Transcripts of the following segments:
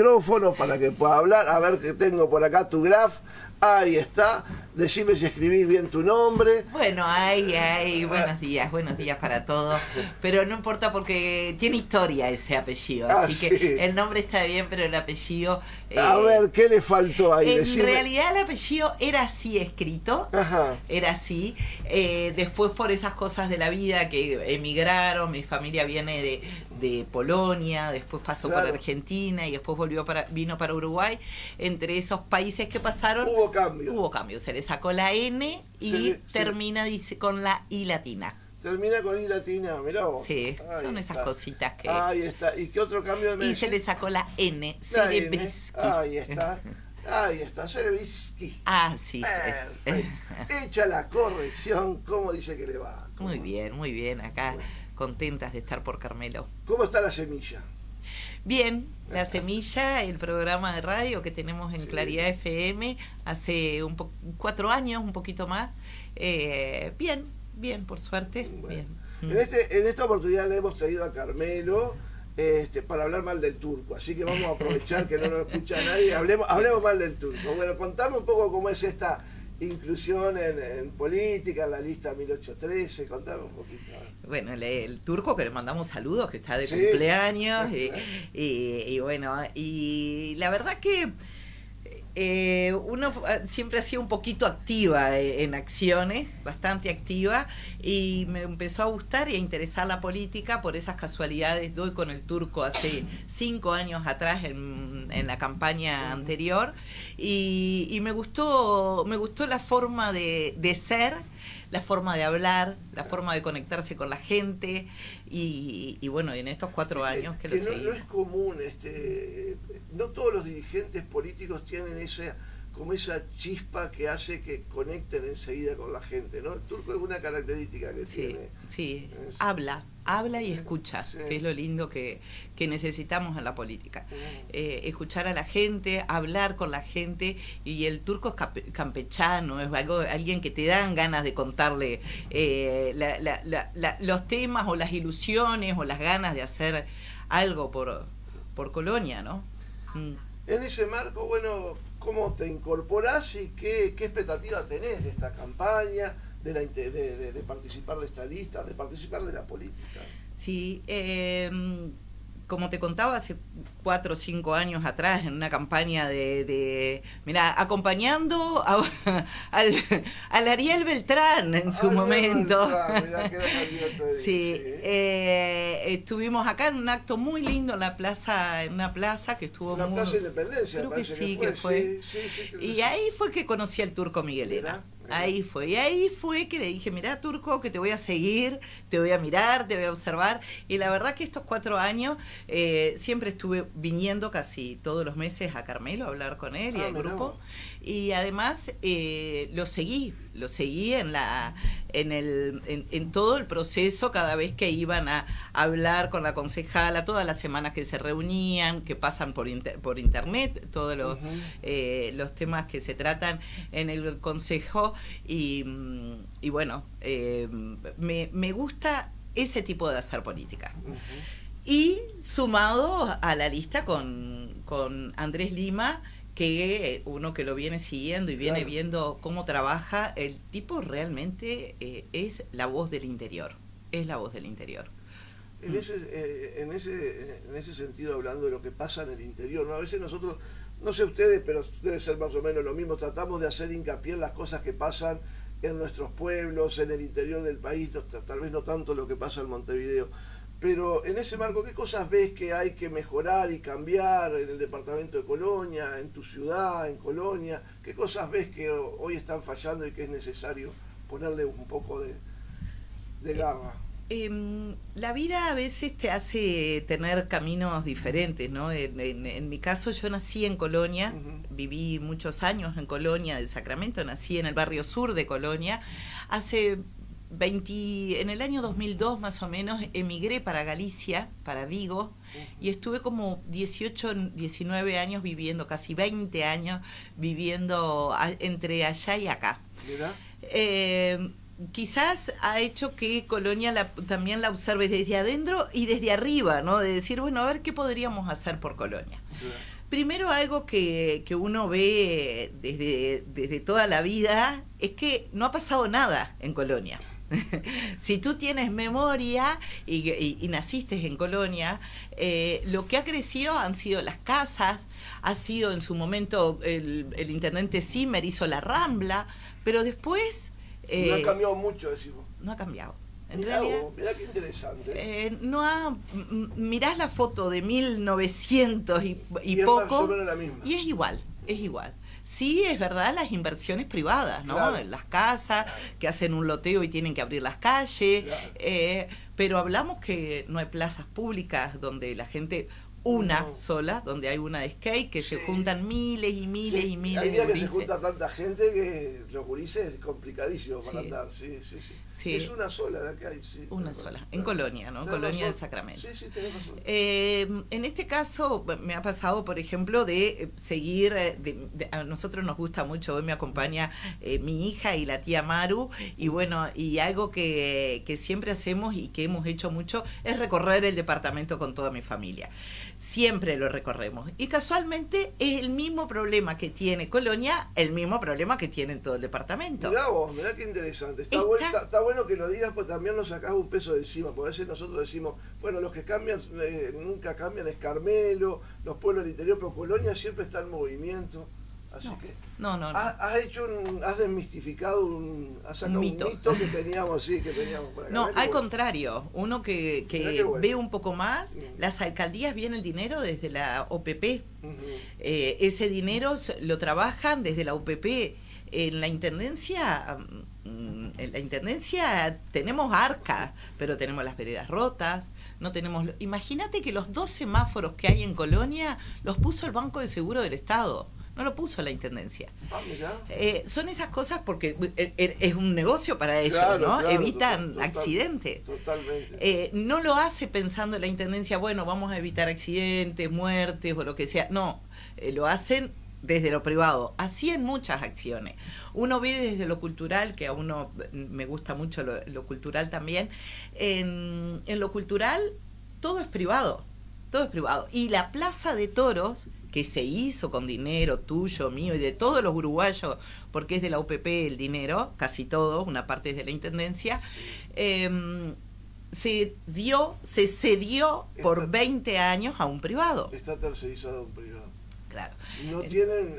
Micrófono para que pueda hablar. A ver que tengo por acá tu graph. Ahí está. Decime si escribís bien tu nombre. Bueno, buenos días para todos. Pero no importa porque tiene historia ese apellido. Así que el nombre está bien, pero el apellido... A ver, ¿qué le faltó ahí? En realidad el apellido era así escrito. Ajá. Era así. Después por esas cosas de la vida que emigraron, mi familia viene de Polonia, después pasó por Argentina y después vino para Uruguay. Entre esos países que pasaron... Hubo cambios. Se le sacó la N y termina dice, con la I latina. Termina con I latina, mirá vos. Sí, son esas cositas que... Ahí está. ¿Y qué otro cambio de Y se le sacó la N, Cerebrisky. Ahí está, Cerebrisky. Ah, sí. Perfecto. Hecha la corrección, ¿cómo dice que le va? Muy bien. Acá contentas de estar por Carmelo. ¿Cómo está la semilla? Bien, La Semilla, el programa de radio que tenemos en Claridad FM hace 4 años, un poquito más. Bien, por suerte. Bueno. Bien. En esta oportunidad le hemos traído a Carmelo para hablar mal del turco, así que vamos a aprovechar que no nos escucha nadie, hablemos mal del turco. Bueno, contame un poco cómo es esta inclusión en política, en la lista 1813, contame un poquito. Bueno, el turco, que le mandamos saludos, que está de cumpleaños, y bueno, y la verdad que uno siempre ha sido un poquito activa en acciones, bastante activa, y me empezó a gustar y a interesar la política por esas casualidades. Doy con el turco hace 5 años atrás en la campaña anterior, y me gustó la forma de ser, la forma de hablar, la forma de conectarse con la gente, y bueno, en estos 4 años que lo seguimos. No es común, no todos los dirigentes políticos tienen esa chispa que hace que conecten enseguida con la gente, ¿no? El turco es una característica que tiene. Sí, habla y escucha, que es lo lindo que necesitamos en la política. Escuchar a la gente, hablar con la gente, y el turco es campechano, es alguien que te dan ganas de contarle los temas o las ilusiones o las ganas de hacer algo por Colonia, ¿no? En ese marco, bueno, ¿cómo te incorporás y qué expectativa tenés de esta campaña, de participar de esta lista, de participar de la política? Sí, como te contaba, hace 4 o 5 años atrás, en una campaña acompañando al Ariel Beltrán en su momento. Estuvimos acá en un acto muy lindo en una plaza que estuvo Plaza Independencia, creo que sí, que fue. Y ahí fue que conocí al turco Miguelena. Ahí fue que le dije, mirá, turco, que te voy a seguir, te voy a mirar, te voy a observar. Y la verdad que estos 4 años siempre estuve viniendo casi todos los meses a Carmelo a hablar con él y al grupo. Y además lo seguí en todo el proceso, cada vez que iban a hablar con la concejala, todas las semanas que se reunían, que pasan por internet, todos los temas que se tratan en el consejo, y bueno, me gusta ese tipo de hacer política. Y sumado a la lista con Andrés Lima, que uno que lo viene siguiendo y viene viendo cómo trabaja, el tipo realmente es la voz del interior. En ese sentido, hablando de lo que pasa en el interior, ¿no? A veces nosotros, no sé ustedes, pero debe ser más o menos lo mismo, tratamos de hacer hincapié en las cosas que pasan en nuestros pueblos, en el interior del país, tal vez no tanto lo que pasa en Montevideo. Pero en ese marco, ¿qué cosas ves que hay que mejorar y cambiar en el departamento de Colonia, en tu ciudad, en Colonia? ¿Qué cosas ves que hoy están fallando y que es necesario ponerle un poco de garra? La vida a veces te hace tener caminos diferentes, ¿no? En mi caso, yo nací en Colonia, viví muchos años en Colonia del Sacramento, nací en el barrio sur de Colonia. En el año 2002 más o menos emigré para Galicia, para Vigo, y estuve como 18, 19 años viviendo, casi 20 años viviendo entre allá y acá. Quizás ha hecho que Colonia también la observe desde adentro y desde arriba, ¿no? De decir, bueno, a ver qué podríamos hacer por Colonia. Primero, algo que uno ve desde toda la vida es que no ha pasado nada en Colonia. Si tú tienes memoria y naciste en Colonia, lo que ha crecido han sido las casas, ha sido en su momento el intendente Zimmer hizo la Rambla, pero después... no ha cambiado mucho, decimos. No ha cambiado. Mirá qué interesante. Mirás la foto de 1900 y poco, la misma. Y es igual. Sí, es verdad, las inversiones privadas, ¿no? Claro. En las casas, que hacen un loteo y tienen que abrir las calles, claro. Pero hablamos que no hay plazas públicas donde la gente... sola, donde hay una de skate, que se juntan miles y miles y miles hay de días que gurises. se junta tanta gente que los gurises es complicadísimo para andar. Sí. Es una sola la que hay. Sí, una sola, en Colonia, ¿no? Colonia del Sacramento. Sí, tenés razón. En este caso me ha pasado, por ejemplo, de seguir, a nosotros nos gusta mucho, hoy me acompaña mi hija y la tía Maru, y bueno, y algo que siempre hacemos y que hemos hecho mucho es recorrer el departamento con toda mi familia. Siempre lo recorremos. Y casualmente es el mismo problema que tiene Colonia, el mismo problema que tiene en todo el departamento. Mirá vos, mirá qué interesante. Está bueno que lo digas, pues también nos sacás un peso de encima. Porque a veces nosotros decimos, bueno, los que cambian, nunca cambian, es Carmelo, los pueblos del interior, pero Colonia siempre está en movimiento. Así que no. Has desmistificado has sacado un mito que teníamos por acá. No, al contrario, uno que bueno. Ve un poco más, las alcaldías viene el dinero desde la OPP. Ese dinero lo trabajan desde la OPP. En la intendencia tenemos arca, pero tenemos las veredas rotas, no tenemos. Imagínate que los 2 semáforos que hay en Colonia los puso el Banco de Seguro del Estado. No lo puso la intendencia. Son esas cosas porque es un negocio para ellos, claro, ¿no? Claro, evitan accidentes. Totalmente. No lo hace pensando en la intendencia, bueno, vamos a evitar accidentes, muertes o lo que sea. No, lo hacen desde lo privado. Así en muchas acciones. Uno ve desde lo cultural, que a uno me gusta mucho lo cultural también. En lo cultural todo es privado. Todo es privado. Y la Plaza de Toros, que se hizo con dinero tuyo, mío y de todos los uruguayos, porque es de la UPP el dinero, casi todo, una parte es de la Intendencia, se cedió por 20 años a un privado. Está tercerizado a un privado. Claro. No tienen,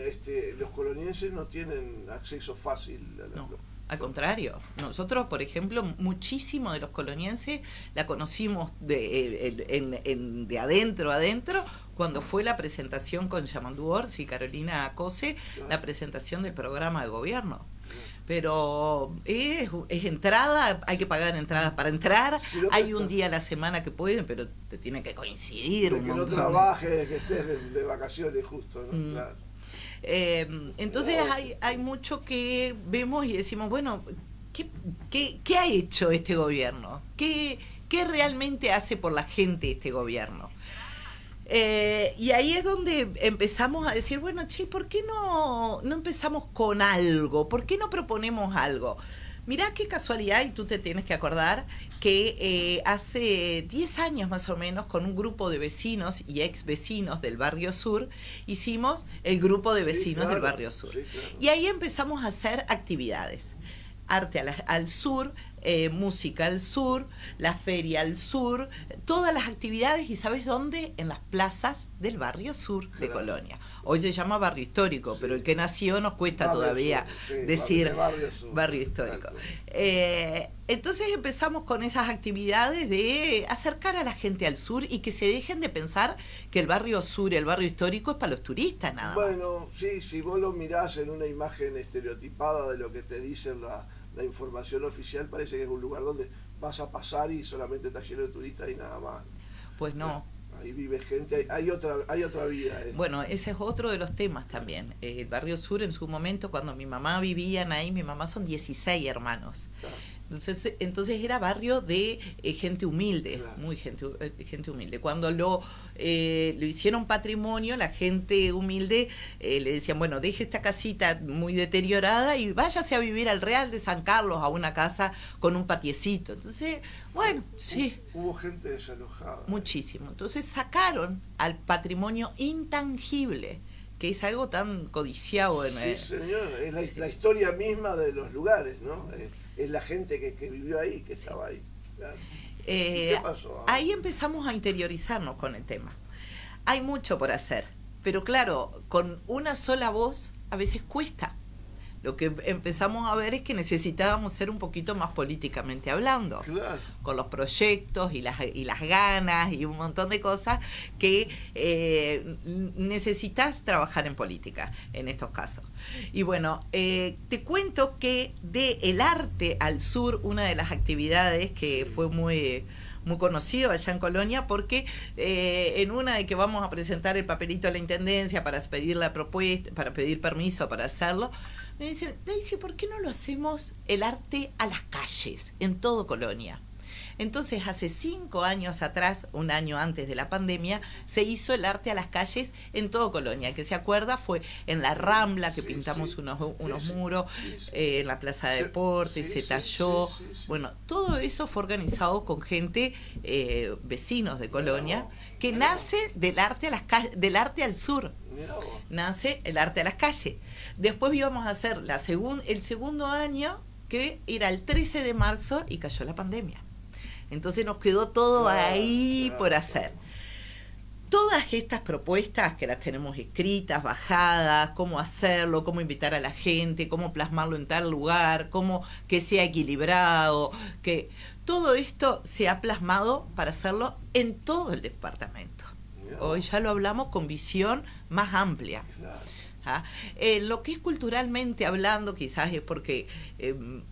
los colonienses no tienen acceso fácil a la Al contrario, nosotros, por ejemplo, muchísimo de los colonienses la conocimos de adentro a adentro, cuando fue la presentación con Yamandu Orsi y Carolina Acose, la presentación del programa de gobierno. Pero es entrada, hay que pagar entradas para entrar, hay un día a la semana que pueden, pero te tiene que coincidir un montón. Que no trabajes, que estés de vacaciones justo, ¿no? Claro. Entonces hay mucho que vemos y decimos, bueno, ¿qué ha hecho este gobierno? ¿Qué realmente hace por la gente este gobierno? Y ahí es donde empezamos a decir, bueno, ¿por qué no empezamos con algo? ¿Por qué no proponemos algo? Mirá qué casualidad, y tú te tienes que acordar, que hace 10 años más o menos, con un grupo de vecinos y ex vecinos del Barrio Sur, hicimos el grupo de vecinos del Barrio Sur. Sí, claro. Y ahí empezamos a hacer actividades. Arte al sur, música al sur, la feria al sur, todas las actividades, ¿y sabes dónde? En las plazas del Barrio Sur de Colonia. Hoy se llama Barrio Histórico, pero el que nació nos cuesta barrio todavía decir barrio Histórico. Entonces empezamos con esas actividades de acercar a la gente al sur y que se dejen de pensar que el Barrio Sur y el Barrio Histórico es para los turistas nada más. Bueno, sí, si vos lo mirás en una imagen estereotipada de lo que te dicen la información oficial, parece que es un lugar donde vas a pasar y solamente está lleno de turistas y nada más. Pues no. Ahí vive gente, hay otra vida. Bueno, ese es otro de los temas también. El Barrio Sur en su momento, cuando mi mamá vivían ahí, mi mamá son 16 hermanos. Entonces era barrio de gente humilde, Claro. muy gente humilde. Cuando lo hicieron patrimonio, la gente humilde le decían, bueno, deje esta casita muy deteriorada y váyase a vivir al Real de San Carlos, a una casa con un patiecito. Entonces, bueno, sí. Hubo gente desalojada. Muchísimo. Entonces sacaron al patrimonio intangible, que es algo tan codiciado. Sí, señor, es sí. la historia misma de los lugares, ¿no? Es la gente que vivió ahí, que estaba ahí. Claro. ¿Qué pasó? Ahí empezamos a interiorizarnos con el tema. Hay mucho por hacer, pero claro, con una sola voz a veces cuesta. Lo que empezamos a ver es que necesitábamos ser un poquito más políticamente hablando, Claro. con los proyectos y las ganas y un montón de cosas que necesitas trabajar en política en estos casos. Y bueno, te cuento que de el arte al sur, una de las actividades que fue muy conocido allá en Colonia, porque en una de que vamos a presentar el papelito a la intendencia para pedir la propuesta, para pedir permiso para hacerlo, me dicen, Daisy, ¿por qué no lo hacemos el arte a las calles, en todo Colonia? Entonces, hace 5 años atrás, un año antes de la pandemia, se hizo el arte a las calles en todo Colonia. El que se acuerda fue en la Rambla, que pintamos unos muros, en la Plaza de Deportes, se talló. Bueno, todo eso fue organizado con gente, vecinos de Colonia, que nace del arte a las calles, del arte al sur. Nace el arte a las calles. Después íbamos a hacer el segundo año, que era el 13 de marzo y cayó la pandemia. Entonces nos quedó todo ahí por hacer. Todas estas propuestas que las tenemos escritas, bajadas, cómo hacerlo, cómo invitar a la gente, cómo plasmarlo en tal lugar, cómo que sea equilibrado, que todo esto se ha plasmado para hacerlo en todo el departamento. Hoy ya lo hablamos con visión más amplia. ¿Ah? Lo que es culturalmente hablando, quizás es porque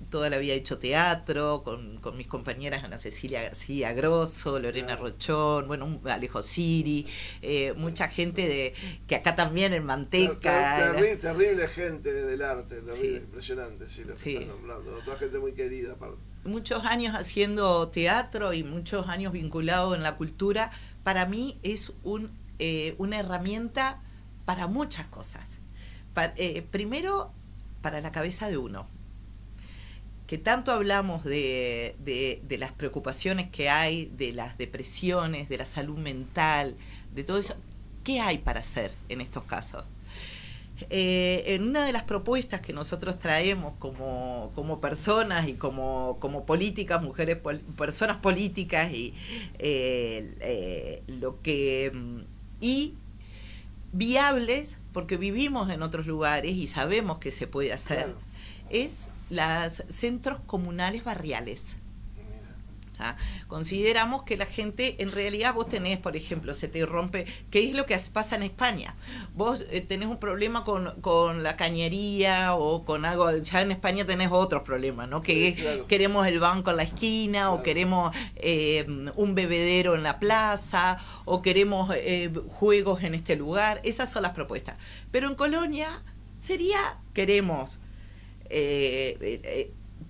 toda la vida he hecho teatro con mis compañeras Ana Cecilia García Grosso, Lorena Rochón, bueno, Alejo Siri, mucha gente que acá también en Manteca. Terrible gente del arte, impresionante, lo que estás nombrando, toda gente muy querida. Muchos años haciendo teatro y muchos años vinculado en la cultura, para mí es una herramienta para muchas cosas. Primero, para la cabeza de uno, que tanto hablamos de las preocupaciones que hay, de las depresiones, de la salud mental, de todo eso. ¿Qué hay para hacer en estos casos? En una de las propuestas que nosotros traemos como personas y como políticas, mujeres, personas políticas y viables, porque vivimos en otros lugares y sabemos que se puede hacer, es los centros comunales barriales. ¿Ah? Consideramos que la gente, en realidad vos tenés, por ejemplo, se te rompe, ¿qué es lo que pasa en España? Vos tenés un problema con la cañería o con algo, ya en España tenés otros problemas, ¿no? Que queremos el banco en la esquina, o queremos un bebedero en la plaza, o queremos juegos en este lugar. Esas son las propuestas. Pero en Colonia queremos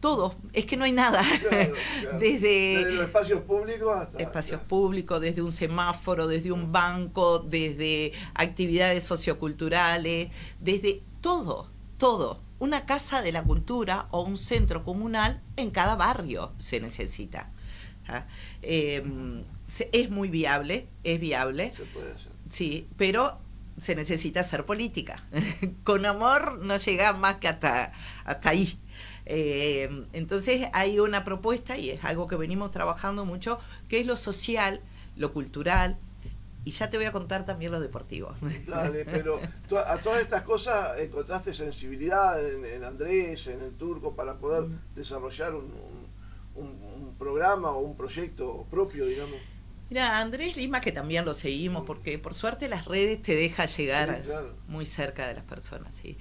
todo, es que no hay nada. Claro. Desde los espacios públicos hasta... Espacios públicos, desde un semáforo, desde un banco, desde actividades socioculturales, desde todo. Una casa de la cultura o un centro comunal en cada barrio se necesita. ¿Ah? Es muy viable, es viable. Se puede hacer. Sí, pero se necesita hacer política. Con amor no llega más que hasta ahí. Entonces hay una propuesta, y es algo que venimos trabajando mucho, que es lo social, lo cultural, y ya te voy a contar también lo deportivo. Dale, pero a todas estas cosas encontraste sensibilidad en Andrés, en el Turco, para poder desarrollar un programa o un proyecto propio, digamos. Mira, Andrés Lima, que también lo seguimos, porque por suerte las redes te dejan llegar muy cerca de las personas, ¿sí?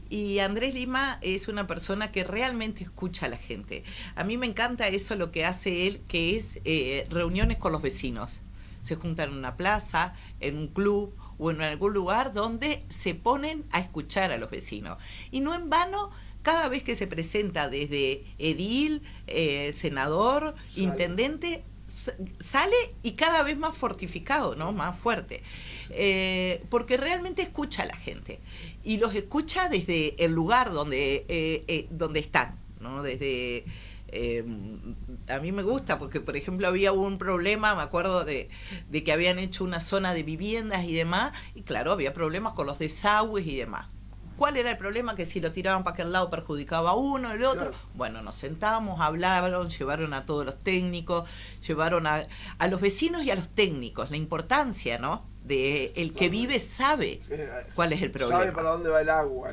Y Andrés Lima es una persona que realmente escucha a la gente. A mí me encanta eso, lo que hace él, que es reuniones con los vecinos. Se juntan en una plaza, en un club o en algún lugar donde se ponen a escuchar a los vecinos. Y no en vano, cada vez que se presenta desde edil, senador, intendente, sale y cada vez más fortificado, ¿no? Más fuerte. Porque realmente escucha a la gente. Y los escucha desde el lugar donde están, ¿no? Desde... a mí me gusta porque, por ejemplo, había un problema, me acuerdo de que habían hecho una zona de viviendas y demás, y claro, había problemas con los desagües y demás. ¿Cuál era el problema? Que si lo tiraban para aquel lado perjudicaba a uno, el otro. Claro. Bueno, nos sentamos, hablaron, llevaron a todos los técnicos, llevaron a los vecinos y a los técnicos. La importancia, ¿no? De el que vive sabe cuál es el problema. Sabe para dónde va el agua,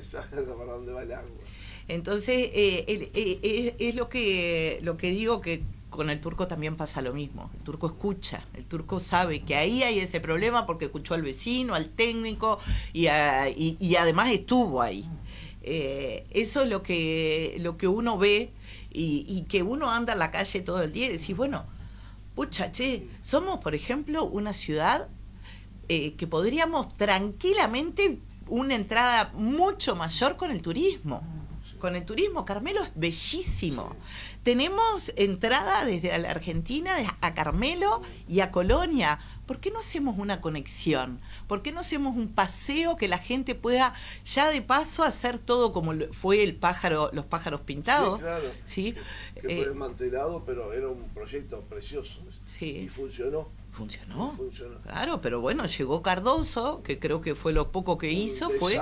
sabe para dónde va el agua. Entonces, es lo que digo, que con el turco también pasa lo mismo. El turco escucha, el turco sabe que ahí hay ese problema porque escuchó al vecino, al técnico y además estuvo ahí. Eso es lo que uno ve y que uno anda en la calle todo el día y decís, bueno, pucha, che, somos, por ejemplo, una ciudad que podríamos tranquilamente una entrada mucho mayor con el turismo. Con el turismo, Carmelo es bellísimo. Sí. Tenemos entrada desde la Argentina a Carmelo y a Colonia. ¿Por qué no hacemos una conexión? ¿Por qué no hacemos un paseo que la gente pueda ya de paso hacer todo como fue los pájaros pintados? Sí, claro. ¿Sí? Que fue desmantelado, pero era un proyecto precioso. Sí. Y funcionó. ¿Funcionó? Funcionó. Claro, pero bueno, llegó Cardoso, que creo que fue lo poco que hizo, fue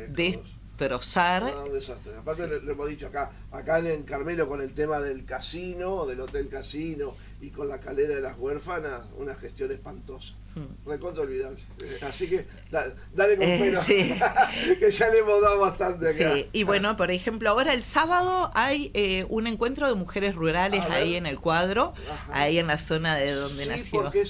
destrozar. Un desastre. Aparte, sí, le hemos dicho acá en Carmelo, con el tema del casino, del Hotel Casino y con la calera de las huérfanas, una gestión espantosa. Recontra olvidable. Así que dale con pena, sí. Que ya le hemos dado bastante acá. Sí. Y bueno, por ejemplo, ahora el sábado hay un encuentro de mujeres rurales ahí en el Cuadro. Ajá. Ahí en la zona de donde nació. Sí, porque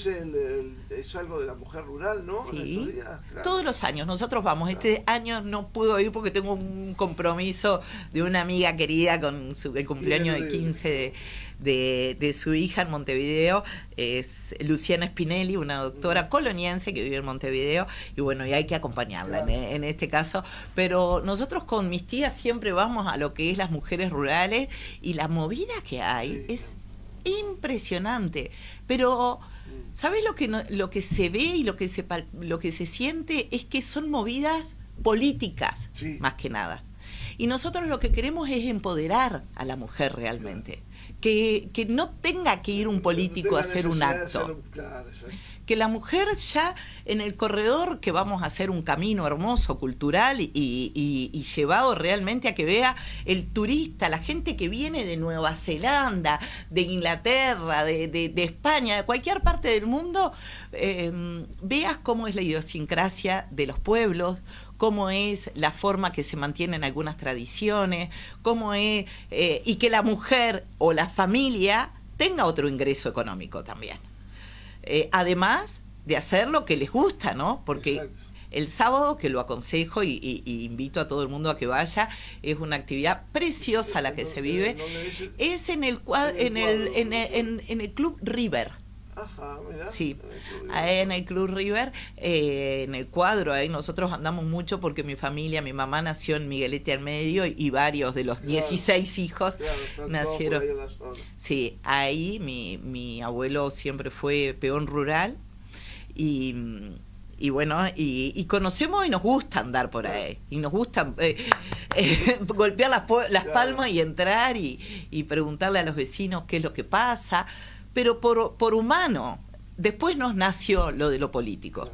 es algo de la mujer rural, ¿no? Sí, claro. Todos los años nosotros vamos. Claro. Este año no puedo ir porque tengo un compromiso de una amiga querida con el cumpleaños de 15 de su hija en Montevideo. Es Luciana Spinelli, una doctora coloniense que vive en Montevideo, y bueno, y hay que acompañarla, claro, en este caso. Pero nosotros con mis tías siempre vamos a lo que es las mujeres rurales, y la movida que hay es impresionante. Pero ¿sabes lo que se ve y lo que se siente? Es que son movidas políticas, más que nada. Y nosotros lo que queremos es empoderar a la mujer realmente. Que no tenga que ir un político a hacer un acto. Que la mujer ya en el corredor, que vamos a hacer un camino hermoso, cultural y llevado realmente a que vea el turista, la gente que viene de Nueva Zelanda, de Inglaterra, de España, de cualquier parte del mundo, veas cómo es la idiosincrasia de los pueblos, cómo es la forma que se mantienen algunas tradiciones, cómo es, y que la mujer o la familia tenga otro ingreso económico también. Además de hacer lo que les gusta, ¿no? Porque exacto, el sábado, que lo aconsejo y invito a todo el mundo a que vaya, es una actividad preciosa la que se vive. Es en el Club River. Ajá, mirá. Sí, ahí en el Club River, en el Cuadro, ahí nosotros andamos mucho porque mi familia, mi mamá nació en Miguelete al Medio y varios de los 16 hijos nacieron. Sí, ahí mi abuelo siempre fue peón rural y bueno, y conocemos y nos gusta andar por ahí, y nos gusta golpear las palmas y entrar y preguntarle a los vecinos qué es lo que pasa. Pero por humano. Después nos nació lo de lo político.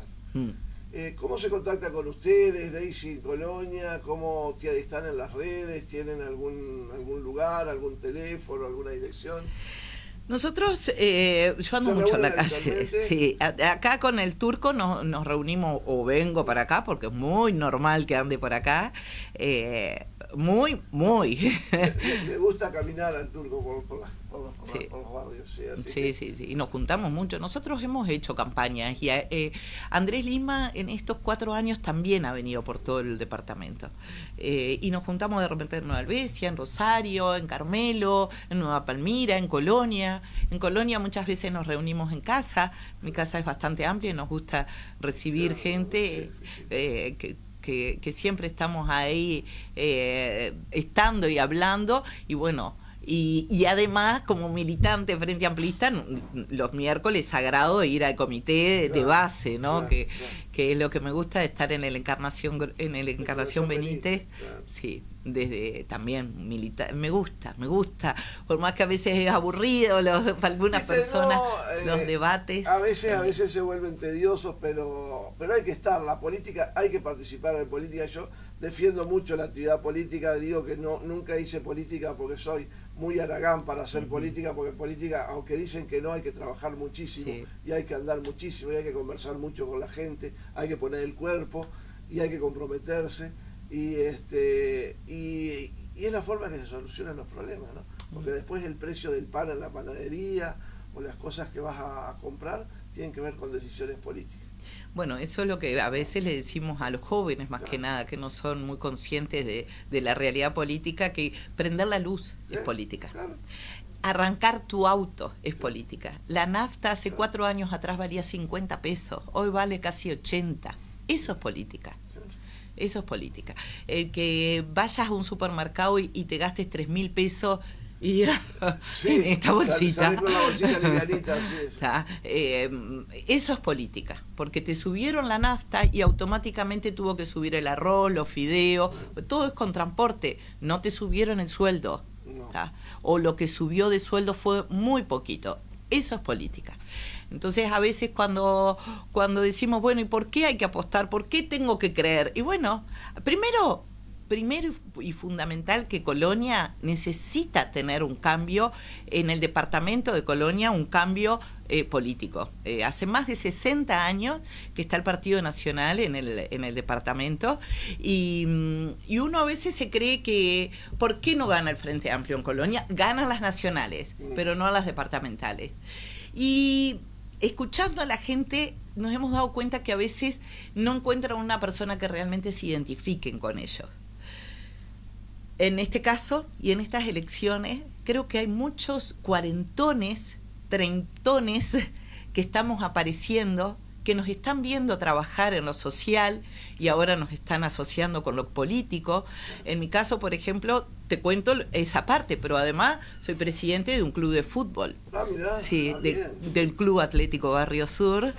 ¿Cómo se contacta con ustedes, Daisy, en Colonia? ¿Cómo están en las redes? ¿Tienen algún lugar, algún teléfono, alguna dirección? Nosotros, yo ando mucho en la calle. Sí, acá con el turco nos reunimos, o vengo para acá, porque es muy normal que ande por acá. Muy. Le gusta caminar al turco por los barrios. Sí. Y nos juntamos mucho. Nosotros hemos hecho campañas y Andrés Lima en estos 4 años también ha venido por todo el departamento. Y nos juntamos de repente en Nueva Albesia, en Rosario, en Carmelo, en Nueva Palmira, en Colonia. En Colonia muchas veces nos reunimos en casa. Mi casa es bastante amplia y nos gusta recibir gente que siempre estamos ahí estando y hablando, y bueno, y además como militante Frente Amplista, los miércoles sagrado ir al comité de base, ¿no? Que es lo que me gusta, estar en el Encarnación Benítez, sí, desde también militar, me gusta, por más que a veces es aburrido para algunas personas los debates. A veces se vuelven tediosos, pero hay que estar, la política, hay que participar en política. Yo defiendo mucho la actividad política, digo que nunca hice política porque soy muy aragán para hacer política, porque política, aunque dicen que no, hay que trabajar muchísimo, y hay que andar muchísimo, y hay que conversar mucho con la gente, hay que poner el cuerpo, y hay que comprometerse, y es la forma que se solucionan los problemas, ¿no? Porque después el precio del pan en la panadería, o las cosas que vas a comprar, tienen que ver con decisiones políticas. Bueno, eso es lo que a veces le decimos a los jóvenes, más que nada, que no son muy conscientes de la realidad política, que prender la luz es política. Claro. Arrancar tu auto es política. La nafta hace 4 años atrás valía 50 pesos, hoy vale casi 80. Eso es política. Eso es política. El que vayas a un supermercado y te gastes 3.000 pesos y en esta bolsita. Con la bolsita livianita, eso es política, porque te subieron la nafta y automáticamente tuvo que subir el arroz, los fideos, todo es con transporte, no te subieron el sueldo, o lo que subió de sueldo fue muy poquito. Eso es política. Entonces a veces cuando decimos, bueno, ¿y por qué hay que apostar? ¿Por qué tengo que creer? Y bueno, primero y fundamental, que Colonia necesita tener un cambio en el departamento de Colonia, un cambio político. Hace más de 60 años que está el Partido Nacional en el departamento, y uno a veces se cree que ¿por qué no gana el Frente Amplio en Colonia? Ganan las nacionales, pero no las departamentales. Y escuchando a la gente nos hemos dado cuenta que a veces no encuentran una persona que realmente se identifiquen con ellos. En este caso y en estas elecciones creo que hay muchos cuarentones, treintones que estamos apareciendo, que nos están viendo trabajar en lo social y ahora nos están asociando con lo político. En mi caso, por ejemplo, te cuento esa parte, pero además soy presidente de un club de fútbol. Mirá, sí, del Club Atlético Barrio Sur,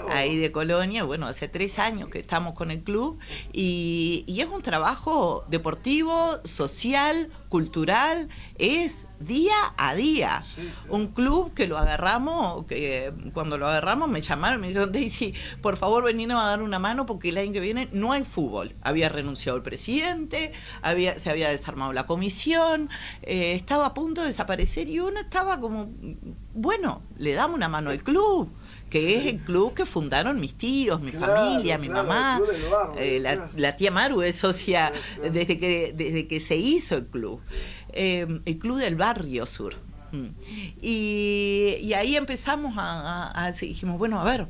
ahí de Colonia. Bueno, hace 3 años que estamos con el club, y es un trabajo deportivo, social, cultural, es día a día. Un club que lo agarramos, que cuando lo agarramos me llamaron, me dijeron, Daisy, por favor venirnos a dar una mano porque el año que viene no hay fútbol. Había renunciado el presidente, se había desarmado la comisión, estaba a punto de desaparecer, y uno estaba como, bueno, le damos una mano al club, que es el club que fundaron mis tíos, mi familia, mi mamá, la tía Maru es socia desde que se hizo el club Club del Barrio Sur. Y ahí empezamos dijimos, bueno, a ver,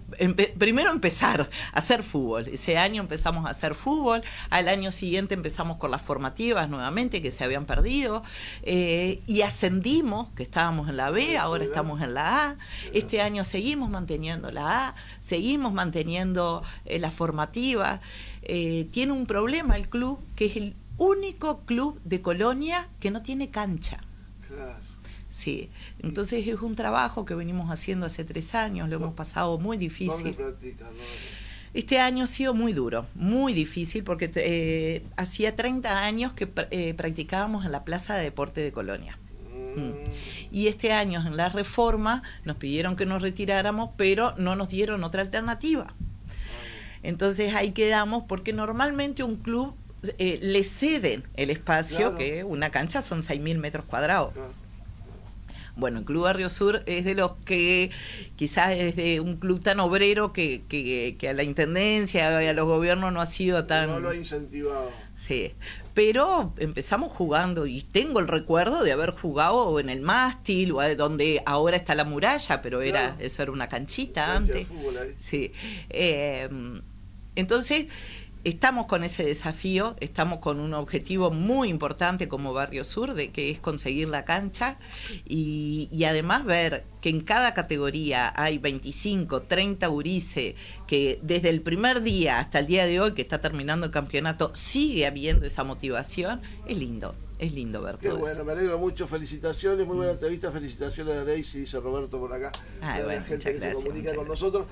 primero empezar a hacer fútbol. Ese año empezamos a hacer fútbol, al año siguiente empezamos con las formativas nuevamente, que se habían perdido, y ascendimos, que estábamos en la B, ahora estamos en la A. Este año seguimos manteniendo la A, seguimos manteniendo las formativas. Tiene un problema el club, que es el único club de Colonia que no tiene cancha. Claro. Sí, entonces es un trabajo que venimos haciendo hace 3 años, lo hemos pasado muy difícil. ¿Dónde practican? Este año ha sido muy duro, muy difícil, porque hacía 30 años que practicábamos en la Plaza de Deporte de Colonia. Y este año en la reforma nos pidieron que nos retiráramos, pero no nos dieron otra alternativa. Entonces ahí quedamos, porque normalmente un club le ceden el espacio, que una cancha son 6.000 metros cuadrados. Bueno, el Club Barrio Sur es de los que quizás es de un club tan obrero que a la intendencia y a los gobiernos no ha sido tan... No lo ha incentivado. Sí, pero empezamos jugando, y tengo el recuerdo de haber jugado en el mástil, o donde ahora está la muralla, pero eso era una canchita antes. De fútbol ahí. Sí. Entonces, estamos con ese desafío, estamos con un objetivo muy importante como Barrio Sur, de que es conseguir la cancha y además ver que en cada categoría hay 25, 30 gurises, que desde el primer día hasta el día de hoy que está terminando el campeonato sigue habiendo esa motivación. Es lindo ver todo bueno, eso. Me alegro mucho, felicitaciones, muy buena entrevista, felicitaciones a Daisy, dice Roberto por acá, Bueno, la gente que se comunica con gracias. nosotros.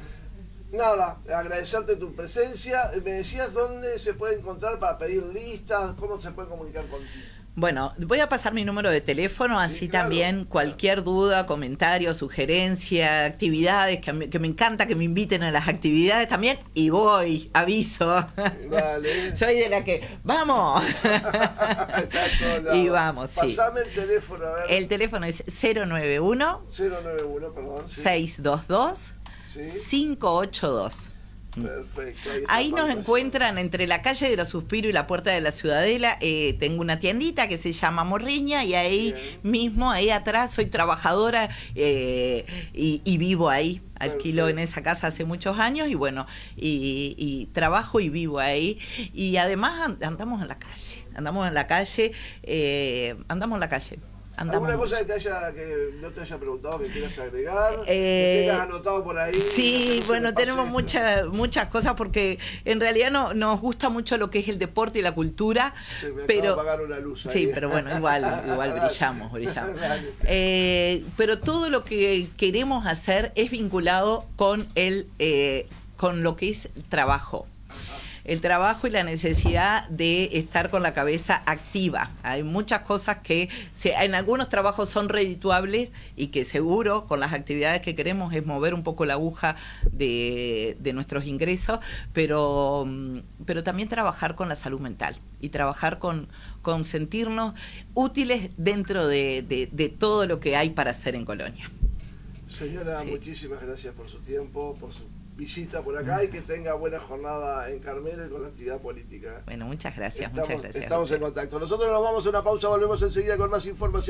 Nada, agradecerte tu presencia. Me decías dónde se puede encontrar para pedir listas, cómo se puede comunicar contigo. Bueno, voy a pasar mi número de teléfono, así Sí, claro. también cualquier duda, comentario, sugerencia, actividades, que me encanta que me inviten a las actividades también, y voy, aviso. Dale. Soy de la que, ¡vamos! Y vamos, sí. Pasame el teléfono, a ver. El teléfono es 091 091, perdón. Sí. 622 Sí. 582. Perfecto. Ahí nos encuentran entre la calle de los Suspiros y la Puerta de la Ciudadela. Tengo una tiendita que se llama Morriña y ahí mismo, ahí atrás, soy trabajadora y vivo ahí. Alquilo en esa casa hace muchos años y bueno, y trabajo y vivo ahí. Y además andamos en la calle. Andamos en la calle. ¿Alguna cosa que no te haya preguntado, que quieras agregar? Que tengas anotado por ahí. Sí, bueno, tenemos muchas cosas porque en realidad nos gusta mucho lo que es el deporte y la cultura. Se me pero acaba de apagar una luz ahí. Sí, pero bueno, igual brillamos. Pero todo lo que queremos hacer es vinculado con con lo que es el trabajo. El trabajo y la necesidad de estar con la cabeza activa. Hay muchas cosas que en algunos trabajos son redituables y que seguro con las actividades que queremos es mover un poco la aguja de nuestros ingresos, pero también trabajar con la salud mental y trabajar con sentirnos útiles dentro de todo lo que hay para hacer en Colonia. Señora, muchísimas gracias por su tiempo, por su visita por acá y que tenga buena jornada en Carmelo y con la actividad política. Bueno, muchas gracias. Estamos en contacto. Nosotros nos vamos a una pausa, volvemos enseguida con más información.